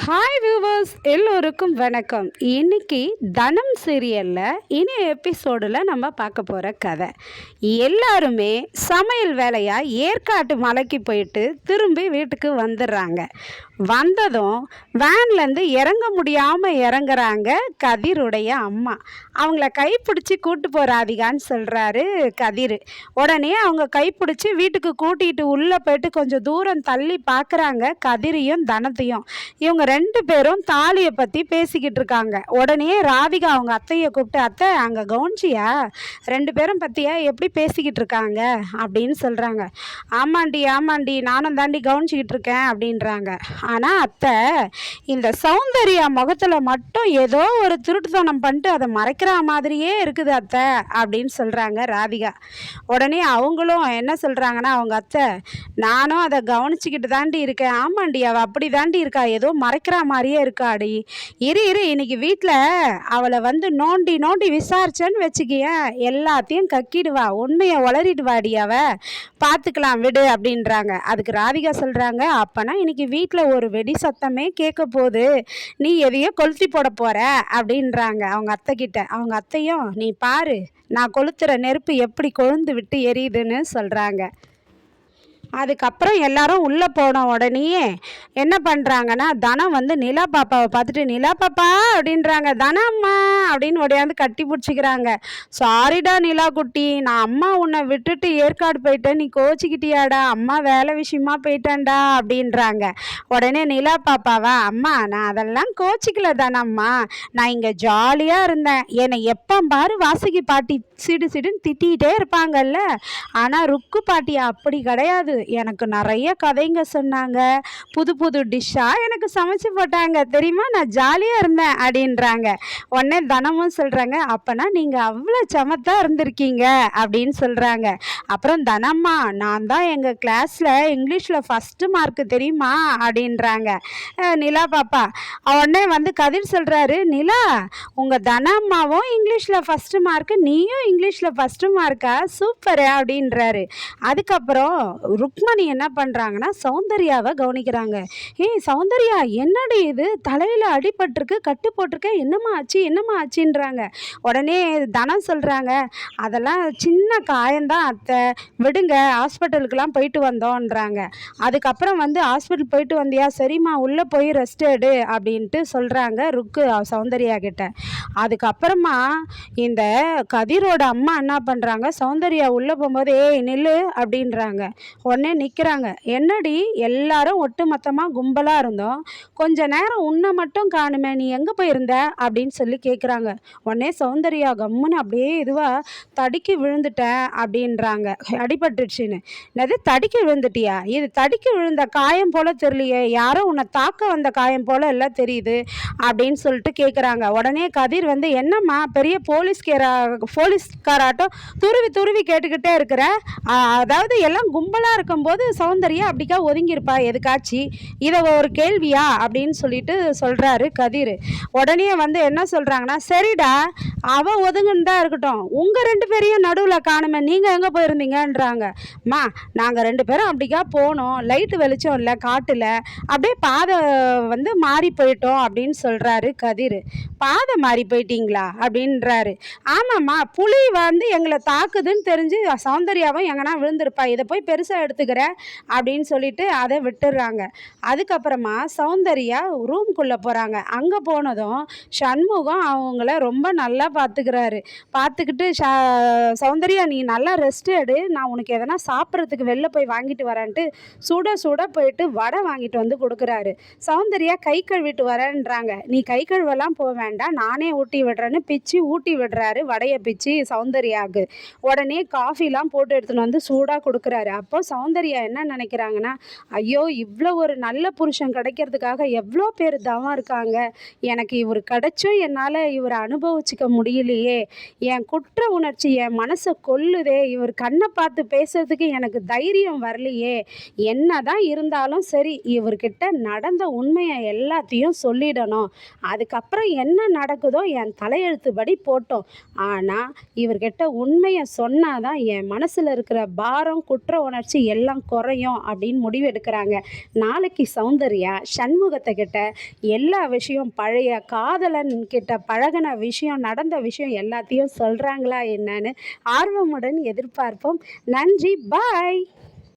Hi viewers, எல்லோருக்கும் வணக்கம். இன்னைக்கு தனம் சீரியலில் இனி எபிசோடில் நம்ம பார்க்க போகிற கதை. எல்லாருமே சமையல் வேலையாக ஏற்காட்டு மலைக்கு போயிட்டு திரும்பி வீட்டுக்கு வந்துடுறாங்க. வந்ததும் வேன்லேருந்து இறங்க முடியாமல் இறங்குறாங்க கதிருடைய அம்மா. அவங்கள கைப்பிடிச்சி கூட்டு போகிற ராதிகான்னு சொல்கிறாரு கதிர். உடனே அவங்க கைப்பிடிச்சி வீட்டுக்கு கூட்டிகிட்டு உள்ளே போயிட்டு கொஞ்சம் தூரம் தள்ளி பார்க்குறாங்க கதிரையும் தனத்தையும். இவங்க ரெண்டு பேரும் தாலியை பற்றி பேசிக்கிட்டு இருக்காங்க. உடனே ராதிகா அவங்க அத்தையை கூப்பிட்டு, அத்தை அங்கே கவனிச்சியா, ரெண்டு பேரும் பற்றியா எப்படி பேசிக்கிட்டு இருக்காங்க அப்படின்னு சொல்கிறாங்க. ஆமாண்டி நானும் தாண்டி கவனிச்சிக்கிட்டு இருக்கேன் அப்படின்றாங்க. ஆனால் அத்தை, இந்த சௌந்தர்யா முகத்தில் மட்டும் ஏதோ ஒரு திருட்டுத்தனம் பண்ணிட்டு அதை மறைக்கிற மாதிரியே இருக்குது அத்தை அப்படின்னு சொல்கிறாங்க ராதிகா. உடனே அவங்களும் என்ன சொல்கிறாங்கன்னா, அவங்க அத்தை, நானும் அதை கவனிச்சிக்கிட்டு தாண்டி இருக்கேன். ஆமாண்டி, அவள் அப்படி தாண்டி இருக்கா, ஏதோ மறைக்கிற மாதிரியே இருக்காடி. இரு இன்னைக்கு வீட்டில் அவளை வந்து நோண்டி விசாரிச்சேன்னு வச்சுக்கிய, எல்லாத்தையும் கக்கிடுவா, உண்மையை உளறிடுவாடி, அவ பார்த்துக்கலாம் விடு அப்படின்றாங்க. அதுக்கு ராதிகா சொல்கிறாங்க, அப்போனா இன்னைக்கு வீட்டில் ஒரு வெடி சத்தமே கேட்க போகுது, நீ எதையோ கொளுத்தி போட போகிற அப்படின்றாங்க அவங்க அத்தை கிட்ட. அவங்க அத்தையும், நீ பாரு நான் கொளுத்துற நெருப்பு எப்படி கொழுந்து விட்டு எரியுதுன்னு சொல்கிறாங்க. அதுக்கப்புறம் எல்லாரும் உள்ளே போன உடனேயே என்ன பண்ணுறாங்கன்னா, தனம் வந்து நிலா பாப்பாவை பார்த்துட்டு, நிலா பாப்பா அப்படின்றாங்க. தனம்மா அப்படின்னு உடையாந்து கட்டி பிடிச்சிக்கிறாங்க. சாரிடா நிலா குட்டி, நான் அம்மா உன்னை விட்டுட்டு ஏற்காடு போயிட்டேன், நீ கோச்சிக்கிட்டியாடா, அம்மா வேலை விஷயமா போயிட்டேன்டா அப்படின்றாங்க. உடனே நிலா பாப்பாவா, அம்மா நான் அதெல்லாம் கோச்சிக்கல தானம்மா, நான் இங்கே ஜாலியாக இருந்தேன், என்னை எப்போ பாரு வாசுகி பாட்டி சிடுன்னு திட்டிகிட்டே இருப்பாங்கல்ல, ஆனால் ருக்கு பாட்டி அப்படி கிடையாது, எனக்கு நிறைய கதைங்க சொன்னாங்க, புது டிஷ்ஷாக எனக்கு சமைச்சு போட்டாங்க தெரியுமா, நான் ஜாலியாக இருந்தேன் அப்படின்றாங்க. உடனே தனமும் சொல்கிறாங்க, அப்போனா நீங்கள் அவ்வளோ சமத்தாக இருந்திருக்கீங்க அப்படின்னு சொல்கிறாங்க. அப்புறம் தனம்மா, நான் தான் எங்கள் கிளாஸில் இங்கிலீஷில் ஃபஸ்ட்டு மார்க்கு தெரியுமா அப்படின்றாங்க நிலா பாப்பா. உடனே வந்து கதிர் சொல்கிறாரு, நிலா உங்கள் தனம்மாவும் இங்கிலீஷில் ஃபஸ்ட்டு மார்க்கு, நீயும் இங்கிலீஷில் ஃபஸ்ட்டு மார்க்கா, சூப்பரு அப்படின்றாரு. அதுக்கப்புறம் ருக்மணி என்ன பண்ணுறாங்கன்னா, சௌந்தர்யாவை கவனிக்கிறாங்க. ஏய் சௌந்தர்யா, என்னடி இது, தலையில் அடிபட்டிருக்கு, கட்டு போட்டிருக்க, என்னம்மா ஆச்சுன்றாங்க. உடனே தனம் சொல்கிறாங்க, அதெல்லாம் சின்ன காயந்தான் அத்தை, விடுங்க, ஹாஸ்பிட்டலுக்கெலாம் போயிட்டு வந்தோன்றாங்க. அதுக்கப்புறம் வந்து ஹாஸ்பிட்டல் போயிட்டு வந்தியா, சரிம்மா உள்ளே போய் ரெஸ்ட் எடு அப்படின்ட்டு சொல்கிறாங்க ருக்கு சௌந்தர்யா கிட்ட. அதுக்கப்புறமா இந்த கதிரோட அம்மா என்ன பண்ணுறாங்க, சௌந்தர்யா உள்ளே போகும்போது, ஏய் நில்லு அப்படின்றாங்க. உடனே நிற்கிறாங்க. என்னடி எல்லாரும் ஒட்டு மொத்தமாக கும்பலாக இருந்தோம், கொஞ்ச நேரம் உன்னை மட்டும் காணுமே, நீ எங்கே போயிருந்த அப்படின்னு சொல்லி கேட்குறாங்க. உடனே சௌந்தர்யா கம்முன்னு அப்படியே இதுவாக தடுக்கி விழுந்துட்டேன் அப்படின்றாங்க. அடிபட்டுருச்சுன்னு. என்னது தடுக்கி விழுந்துட்டியா, இது தடுக்கி விழுந்த காயம் போல் தெரியலையே, யாரோ உன்னை தாக்க வந்த காயம் போல் எல்லாம் தெரியுது அப்படின்னு சொல்லிட்டு கேட்குறாங்க. உடனே கதிர் வந்து, என்னம்மா பெரிய போலீஸ்காராட்டம் துருவி கேட்டுக்கிட்டே இருக்கிற, அதாவது எல்லாம் கும்பலாக இருக்கும்போது சௌந்தர்யா அப்படிக்கா ஒதுங்கியிருப்பா எதுக்காச்சு, இதை ஒரு கேள்வியா அப்படின்னு சொல்லிட்டு சொல்கிறாரு கதிர். உடனே வந்து என்ன சொல்கிறாங்கன்னா, சரிடா அவள் ஒதுங்குன்னு தான் இருக்கட்டும், உங்கள் ரெண்டு பேரையும் நடுவில் காணுமே, நீங்கள் எங்கே போயிருந்தீங்கன்றாங்க. மா நாங்கள் ரெண்டு பேரும் அப்படிக்கா போனோம், லைட்டு வெளிச்சம் இல்லை காட்டில், அப்படியே பாதை வந்து மாறி போயிட்டோம் அப்படின்னு சொல்கிறாரு கதிர். பாதை மாறி போயிட்டீங்களா அப்படின்றாரு. ஆமாம்மா, புலி வந்து எங்களை தாக்குதுன்னு தெரிஞ்சு சௌந்தர்யாவும் எங்கன்னா விழுந்திருப்பா, இதை போய் பெருசாக எடுத்துக்கிற அப்படின்னு சொல்லிட்டு அதை விட்டுடுறாங்க. அதுக்கப்புறமா சௌந்தர்யா ரூம்குள்ளே போகிறாங்க. அங்கே போனதும் சண்முகம் அவங்கள ரொம்ப நல்லா பார்த்துக்கிறாரு. பார்த்துக்கிட்டு, சௌந்தர்யா நீ நல்லா ரெஸ்ட் எடு, நான் உனக்கு எதனா சாப்பிட்றதுக்கு வெளில போய் வாங்கிட்டு வரேன்ட்டு சுட போயிட்டு வடை வாங்கிட்டு வந்து கொடுக்குறாரு. சௌந்தர்யா கை கழுவிட்டு வரேன்றாங்க. நீ கை கழுவெல்லாம் போக வேண்டாம், நானே ஊட்டி விடுறேன்னு பிச்சு ஊட்டி விடுறாரு வடையை பிச்சு சௌந்தர்யாவுக்கு. உடனே காஃபிலாம் போட்டு எடுத்துன்னு வந்து சூடாக கொடுக்குறாரு. அப்போ சௌந்தர்யா என்ன நினைக்கிறாங்கன்னா, ஐயோ இவ்வளோ ஒரு நல்ல புருஷன் கிடைக்கிறதுக்காக எவ்வளோ பேர் தவம் இருக்காங்க, எனக்கு இவர் கிடைச்சும் என்னால் இவரை அனுபவிச்சுக்க முடியலையே, என் குற்ற உணர்ச்சி என் மனசை கொல்லுதே, இவர் கண்ணை பார்த்து பேசுறதுக்கு எனக்கு தைரியம் வரலையே, என்ன தான் இருந்தாலும் சரி இவர்கிட்ட நடந்த உண்மையை எல்லாத்தையும் சொல்லிடணும், அதுக்கப்புறம் என்ன நடக்குதோ என் தலையெழுத்துபடி போட்டோம், ஆனால் இவர்கிட்ட உண்மையை சொன்னாதான் என் மனசில் இருக்கிற பாரம் குற்ற உணர்ச்சி எல்லாம் குறையும் அப்படின்னு முடிவெடுக்கிறாங்க. நாளைக்கு சௌந்தர்யா சண்முகத்துக்கிட்ட எல்லா விஷயம் பழைய காதலன் கிட்ட பழகின விஷயம் நடந்த விஷயம் எல்லாத்தையும் சொல்கிறாங்களா என்னன்னு ஆர்வமுடன் எதிர்பார்ப்போம். நன்றி. பாய்.